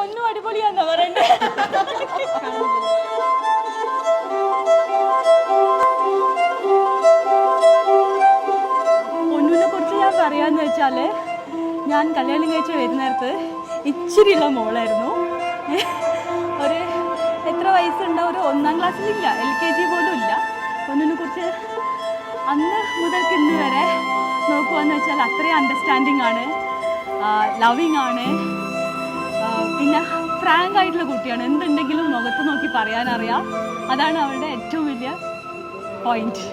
ഒന്നും അടിപൊളിയാന്നാ പറയണ്ടേ. ഒന്നിനെ കുറിച്ച് ഞാൻ പറയാന്ന് വെച്ചാല്, ഞാൻ കല്യാണം കഴിച്ച് വരുന്നേരത്ത് ഇച്ചിരിയുള്ള മോളായിരുന്നു. ഒരു എത്ര വയസ്സുണ്ടാവും, ഒരു 1ാം ക്ലാസ്സിലില്ല, LKG പോലും ഇല്ല. ഒന്നിനെ കുറിച്ച് അന്ന് മുതൽക്ക് ഇന്ന് വരെ നോക്കുകയെന്ന് വെച്ചാൽ അത്രയും അണ്ടർസ്റ്റാൻഡിങ് ആണ്, ലവിങ് ആണ്, പിന്നെ ഫ്രാങ്ക് ആയിട്ടുള്ള കുട്ടിയാണ്. എന്തുണ്ടെങ്കിലും മുഖത്ത് നോക്കി പറയാനറിയാം. അതാണ് അവളുടെ ഏറ്റവും വലിയ പോയിന്റ്.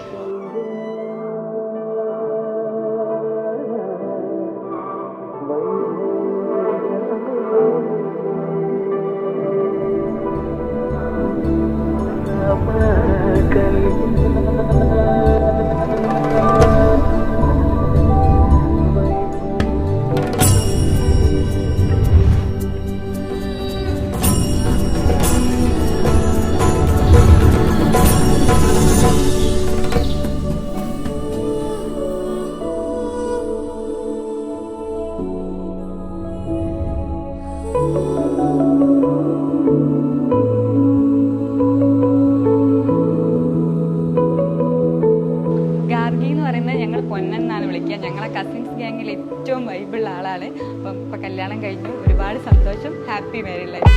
പൊന്നെന്നാണ് വിളിക്കുക. ഞങ്ങളെ കസിൻസ് ഗ്യാങ്ങിൽ ഏറ്റവും വൈബിളുള്ള ആളാണ്. അപ്പം ഇപ്പം കല്യാണം കഴിഞ്ഞു, ഒരുപാട് സന്തോഷം. Happy married life.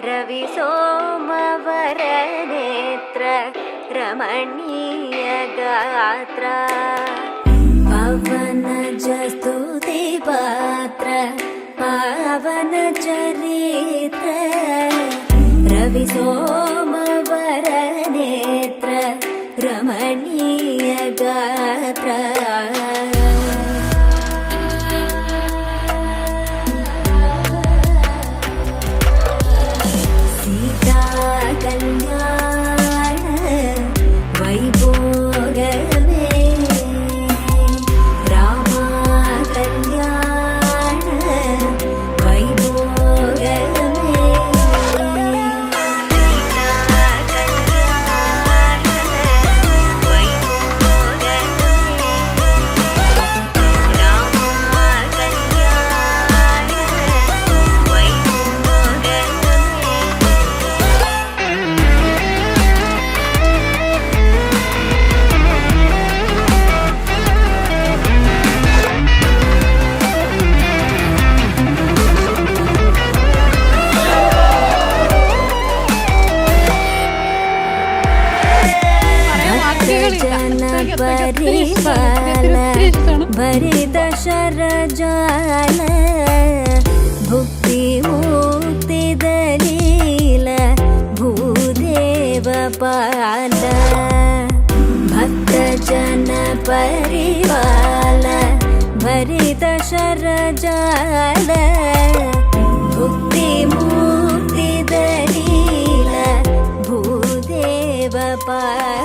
रवि सोमवर नेत्र रमणीय गात्र पवन जस्तुति पात्र पावन चरित्र रवि सोमवर नेत्र रमणीय गात्र भरित शरजाल भुक्ति मुक्ति दलील भूदेव पाल भक्त जन परिवाल भरित शरजाल भुक्ति मुक्ति दलील भूदेव पाल